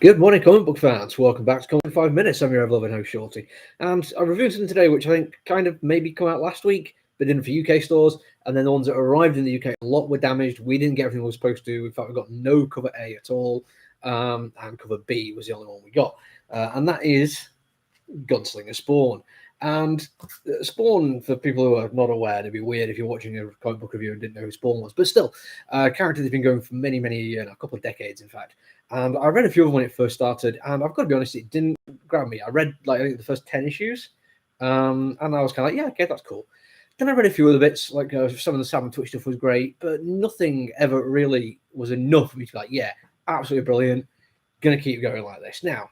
Good morning, comic book fans. Welcome back to Comic 5 Minutes. I'm your ever-loving host, Shorty. And I reviewed something today which I think kind of maybe come out last week, but didn't for UK stores. And then the ones that arrived in the UK, a lot were damaged. We didn't get everything we were supposed to. In fact, we got no cover A at all. And cover B was the only one we got. And that is Gunslinger Spawn. And Spawn, for people who are not aware, it'd be weird if you're watching a comic book review and didn't know who Spawn was. But still, a character that's been going for many, a couple of decades, in fact. And I read a few of them when it first started, and I've got to be honest, it didn't grab me. I read like I think the first 10 issues, and I was kind of like, yeah, okay, that's cool. Then I read a few other bits, like some of the Sam and Twitch stuff was great, but nothing ever really was enough for me to be like, yeah, absolutely brilliant, gonna keep going like this. Now,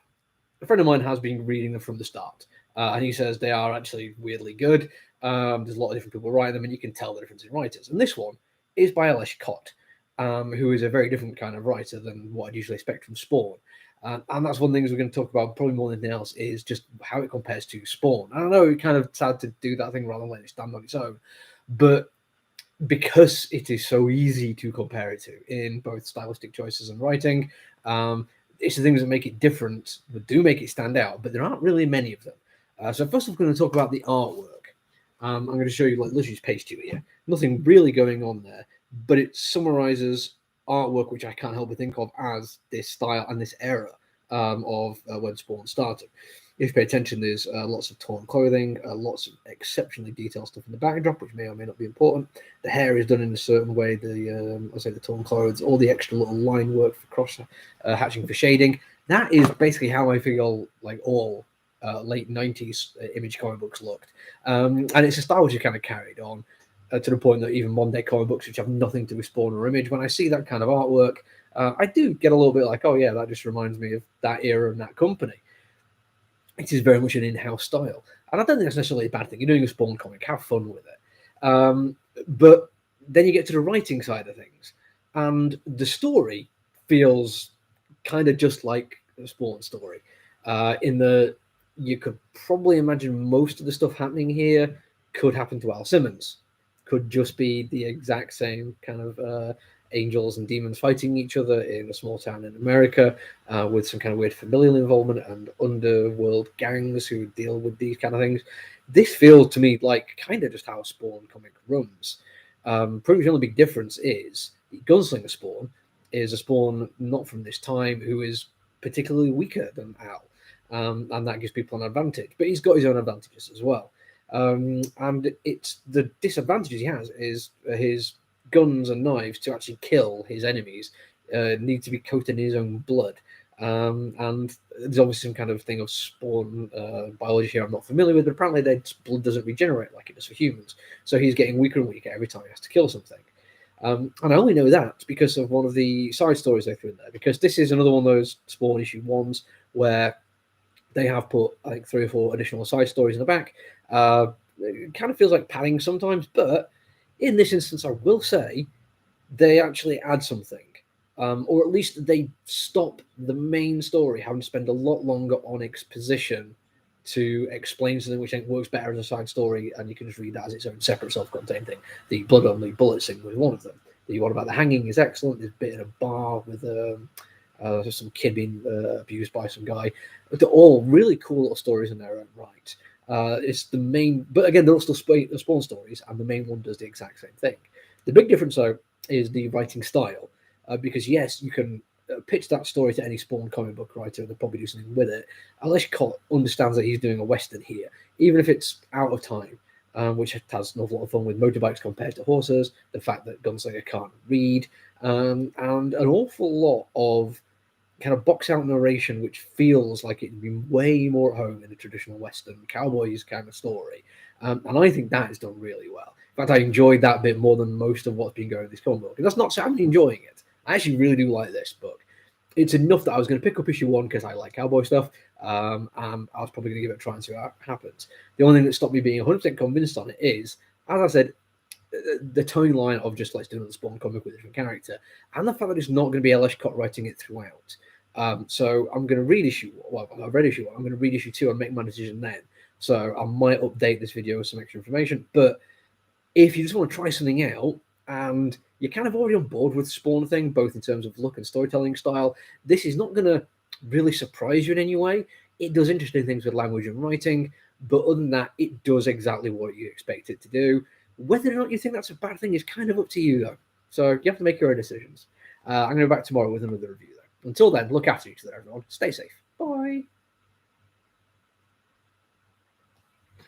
a friend of mine has been reading them from the start, and he says they are actually weirdly good. There's a lot of different people writing them, and you can tell the difference in writers. And this one is by Elish Cott, who is a very different kind of writer than what I'd usually expect from Spawn. And that's one of the things we're going to talk about probably more than anything else is just how it compares to Spawn. I don't know, it's kind of sad to do that thing rather than let it stand on its own, but because it is so easy to compare it to in both stylistic choices and writing, it's the things that make it different, that do make it stand out, but there aren't really many of them. So first I'm going to talk about the artwork. I'm going to show you like literally page 2 here. Nothing really going on there, but it summarizes artwork which I can't help but think of as this style and this era of when Spawn started. If you pay attention, there's lots of torn clothing, lots of exceptionally detailed stuff in the backdrop, which may or may not be important. The hair is done in a certain way. The torn clothes, all the extra little line work for cross hatching for shading. That is basically how I feel like all late 90s Image comic books looked. And it's a style which is kind of carried on to the point that even modern day comic books, which have nothing to do with Spawn or Image, when I see that kind of artwork, I do get a little bit like, oh yeah, that just reminds me of that era and that company. It is very much an in-house style, and I don't think that's necessarily a bad thing. You're doing a Spawn comic, have fun with it. But then you get to the writing side of things, and the story feels kind of just like a Spawn story. In the you could probably imagine most of the stuff happening here could happen to Al Simmons, could just be the exact same kind of angels and demons fighting each other in a small town in America, with some kind of weird familial involvement and underworld gangs who deal with these kind of things. This feels to me like kind of just how a Spawn comic runs. Pretty much the only big difference is Gunslinger Spawn is a Spawn not from this time who is particularly weaker than Al, and that gives people an advantage. But he's got his own advantages as well. And it's the disadvantages he has is his guns and knives to actually kill his enemies need to be coated in his own blood. And there's obviously some kind of thing of Spawn biology here I'm not familiar with, but apparently their blood doesn't regenerate like it does for humans. So he's getting weaker and weaker every time he has to kill something. And I only know that because of one of the side stories they threw in there, because this is another one of those Spawn issue ones where they have put, I think, 3 or 4 additional side stories in the back. It kind of feels like padding sometimes, but in this instance, I will say they actually add something, or at least they stop the main story having to spend a lot longer on exposition to explain something which I think works better as a side story, and you can just read that as its own separate self-contained thing. The blood only bullets thing was one of them. The one about the hanging is excellent. There's a bit in a bar with some kid being abused by some guy. They're all really cool little stories in their own right. It's the main, but again, they're all still Spawn stories, and the main one does the exact same thing. The big difference, though, is the writing style, because yes, you can pitch that story to any Spawn comic book writer, and they'll probably do something with it. Alish Cott understands that he's doing a western here, even if it's out of time, which has an awful lot of fun with motorbikes compared to horses, the fact that Gunslinger can't read, and an awful lot of kind of box out narration, which feels like it'd be way more at home in a traditional Western cowboys kind of story. And I think that is done really well. In fact, I enjoyed that bit more than most of what's been going in this comic book. And that's not saying I'm enjoying it. I actually really do like this book. It's enough that I was going to pick up issue 1 because I like cowboy stuff, and I was probably going to give it a try and see what happens. The only thing that stopped me being 100% convinced on it is, as I said, the towing line of just let's do another Spawn comic with a different character, and the fact that it's not going to be Elish Cott writing it throughout. So I'm going to read issue 1. Well, I've read issue 1. I'm going to read issue 2 and make my decision then. So I might update this video with some extra information. But if you just want to try something out and you're kind of already on board with the Spawn thing, both in terms of look and storytelling style, this is not going to really surprise you in any way. It does interesting things with language and writing, but other than that, it does exactly what you expect it to do. Whether or not you think that's a bad thing is kind of up to you, though. So you have to make your own decisions. I'm going to be back tomorrow with another review, though. Until then, look after each other, everyone. Stay safe. Bye.